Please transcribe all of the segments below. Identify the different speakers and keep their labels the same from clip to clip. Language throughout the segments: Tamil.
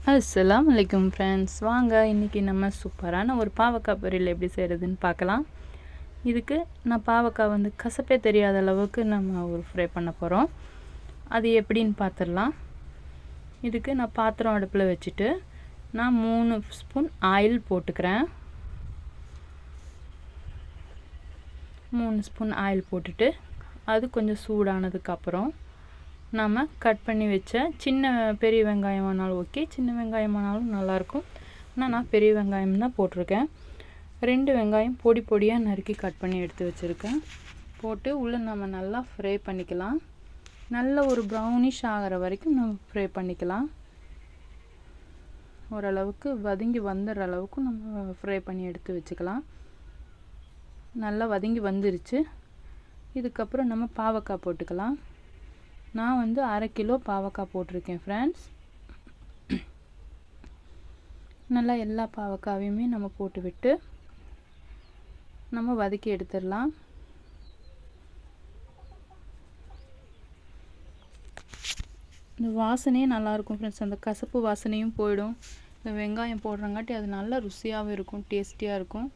Speaker 1: அஸ்ஸலாமு அலைக்கும் ஃப்ரெண்ட்ஸ், வாங்க இன்றைக்கி நம்ம சூப்பரான ஒரு பாவக்காய் பொரியல் எப்படி செய்கிறதுன்னு பார்க்கலாம். இதுக்கு நான் பாவக்காய் கசப்பே தெரியாத அளவுக்கு நம்ம ஒரு ஃப்ரை பண்ண போகிறோம். அது எப்படின்னு பார்த்துடலாம். இதுக்கு நான் பாத்திரம் அடுப்பில் வச்சுட்டு நான் 3 ஸ்பூன் ஆயில் போட்டுக்கிறேன். 3 ஸ்பூன் ஆயில் போட்டுட்டு அது கொஞ்சம் சூடானதுக்கப்புறம் நம்ம கட் பண்ணி வச்ச பெரிய வெங்காயமானாலும் ஓகே, சின்ன வெங்காயமானாலும் நல்லாயிருக்கும். ஆனால் நான் பெரிய வெங்காயம் தான் போட்டிருக்கேன். 2 வெங்காயம் பொடி பொடியாக நறுக்கி கட் பண்ணி எடுத்து வச்சுருக்கேன். போட்டு உள்ளே நம்ம நல்லா ஃப்ரை பண்ணிக்கலாம். நல்ல ஒரு ப்ரௌனிஷ் ஆகிற வரைக்கும் நம்ம ஃப்ரை பண்ணிக்கலாம். ஓரளவுக்கு வதங்கி வந்துடுற அளவுக்கு நம்ம ஃப்ரை பண்ணி எடுத்து வச்சுக்கலாம். நல்லா வதங்கி வந்துருச்சு. இதுக்கப்புறம் நம்ம பாவக்காய் போட்டுக்கலாம். நான் 1/2 கிலோ பாவக்காய் போட்டிருக்கேன் ஃப்ரெண்ட்ஸ். நல்லா எல்லா பாவக்காவையுமே நம்ம போட்டு விட்டு நம்ம வதக்கி எடுத்துடலாம். இந்த வாசனையே நல்லாயிருக்கும் ஃப்ரெண்ட்ஸ். அந்த கசப்பு வாசனையும் போயிடும். இந்த வெங்காயம் போடுறங்காட்டி அது நல்லா ருசியாகவும் இருக்கும், டேஸ்டியாக இருக்கும்.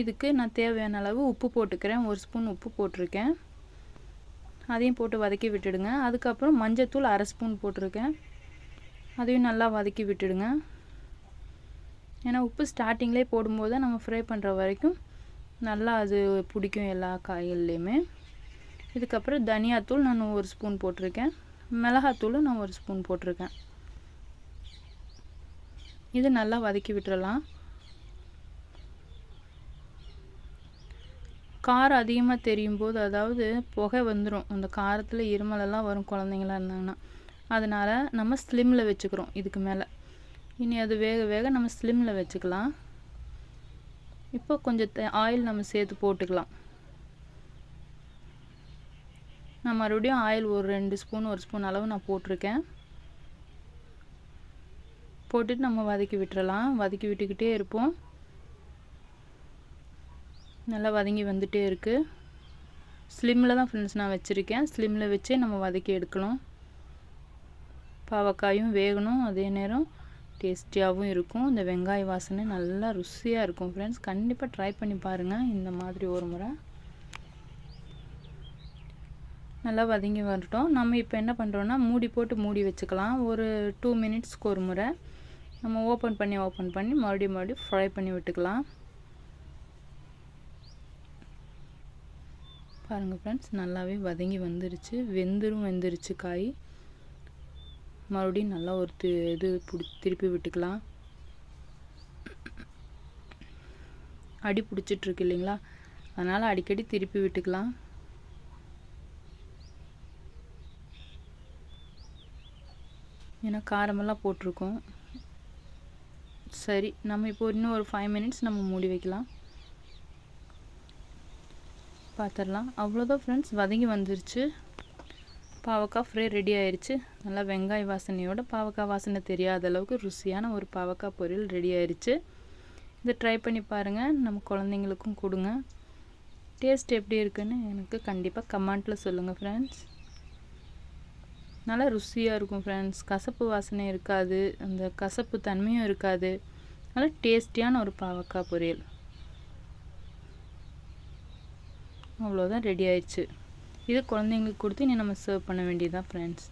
Speaker 1: இதுக்கு நான் தேவையான அளவு உப்பு போட்டுக்கிறேன். 1 ஸ்பூன் உப்பு போட்டிருக்கேன். அதையும் போட்டு வதக்கி விட்டுடுங்க. அதுக்கப்புறம் மஞ்சத்தூள் 1/2 ஸ்பூன் போட்டிருக்கேன். அதையும் நல்லா வதக்கி விட்டுடுங்க. ஏன்னா உப்பு ஸ்டார்டிங்லேயே போடும்போது நம்ம ஃப்ரை பண்ணுற வரைக்கும் நல்லா அது பிடிக்கும் எல்லா காய்கள்லேயுமே. இதுக்கப்புறம் தனியாத்தூள் நான் 1 ஸ்பூன் போட்டிருக்கேன். மிளகாத்தூளும் நான் 1 ஸ்பூன் போட்டிருக்கேன். இது நல்லா வதக்கி விட்டுறலாம். காரம் அதிகமாக தெரியும் போது, அதாவது புகை வந்துடும், அந்த காரத்தில் இருமலெல்லாம் வரும் குழந்தைங்களாம் இருந்தாங்கன்னா. அதனால் நம்ம ஸ்லிம்மில் வச்சுக்கிறோம். இதுக்கு மேலே இனி அது வேக வேக நம்ம ஸ்லிம்மில் வச்சுக்கலாம். இப்போ கொஞ்சம் ஆயில் நம்ம சேர்த்து போட்டுக்கலாம். நான் மறுபடியும் ஆயில் ஒரு 2 ஸ்பூன் 1 ஸ்பூன் அளவு நான் போட்டிருக்கேன். போட்டுட்டு நம்ம வதக்கி விட்டுறலாம். வதக்கி விட்டுக்கிட்டே இருப்போம். நல்லா வதங்கி வந்துகிட்டே இருக்குது. ஸ்லிம்மில் தான் ஃப்ரெண்ட்ஸ் நான் வச்சுருக்கேன். ஸ்லிம்மில் வச்சே நம்ம வதக்கி எடுக்கணும். பாவக்காயும் வேகணும், அதே நேரம் டேஸ்டியாகவும் இருக்கும். இந்த வெங்காய வாசனை நல்லா ருசியாக இருக்கும் ஃப்ரெண்ட்ஸ். கண்டிப்பாக ட்ரை பண்ணி பாருங்கள் இந்த மாதிரி ஒரு முறை. நல்லா வதங்கி வரட்டும். நம்ம இப்போ என்ன பண்ணுறோன்னா மூடி போட்டு மூடி வச்சுக்கலாம். ஒரு 2 மினிட்ஸ்க்கு ஒரு முறை நம்ம ஓப்பன் பண்ணி மறுபடியும் ஃப்ரை பண்ணி விட்டுக்கலாம். பாருங்கள் ஃப்ரெண்ட்ஸ், நல்லாவே வதங்கி வந்துருச்சு. வெந்துருச்சு காய். மறுபடியும் நல்லா ஒரு திருப்பி விட்டுக்கலாம். அடி பிடிச்சிட்ருக்கு இல்லைங்களா, அதனால் அடிக்கடி திருப்பி விட்டுக்கலாம். ஏன்னா காரமெல்லாம் போட்டிருக்கோம். சரி, நம்ம இப்போ இன்னும் ஒரு 5 மினிட்ஸ் நம்ம மூடி வைக்கலாம். பார்த்துடலாம். அவ்வளோதான் ஃப்ரெண்ட்ஸ், வதங்கி வந்துருச்சு. பாவக்காய் ஃப்ரை ரெடி ஆயிடுச்சு. நல்லா வெங்காய வாசனையோட பாவக்காய் வாசனை தெரியாத அளவுக்கு ருசியான ஒரு பாவக்காய் பொரியல் ரெடி ஆயிடுச்சு. இதை ட்ரை பண்ணி பாருங்கள். நம்ம குழந்தைங்களுக்கும் கொடுங்க. டேஸ்ட் எப்படி இருக்குன்னு எனக்கு கண்டிப்பாக கமெண்ட்டில் சொல்லுங்கள் ஃப்ரெண்ட்ஸ். நல்லா ருசியாக இருக்கும் ஃப்ரெண்ட்ஸ். கசப்பு வாசனை இருக்காது, அந்த கசப்பு தன்மையும் இருக்காது. நல்லா டேஸ்டியான ஒரு பாவக்காய் பொரியல். அவ்வளோதான், ரெடி ஆயிடுச்சு. இது குழந்தைங்களுக்கு கொடுத்து இனி நம்ம சர்வ் பண்ண வேண்டியதுதான் ஃப்ரெண்ட்ஸ்.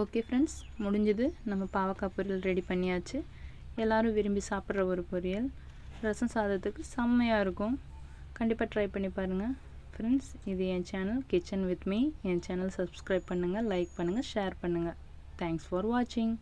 Speaker 1: ஓகே ஃப்ரெண்ட்ஸ், முடிஞ்சது. நம்ம பாவக்காய் பொரியல் ரெடி பண்ணியாச்சு. எல்லோரும் விரும்பி சாப்பிட்ற ஒரு பொரியல். ரசம் சாதத்துக்கு செம்மையாக இருக்கும். கண்டிப்பாக ட்ரை பண்ணி பாருங்கள் ஃப்ரெண்ட்ஸ். இது என் சேனல் கிச்சன் வித் மீ. என் சேனல் சப்ஸ்கிரைப் பண்ணுங்கள், லைக் பண்ணுங்கள், ஷேர் பண்ணுங்கள். தேங்க்ஸ் ஃபார் வாட்சிங்.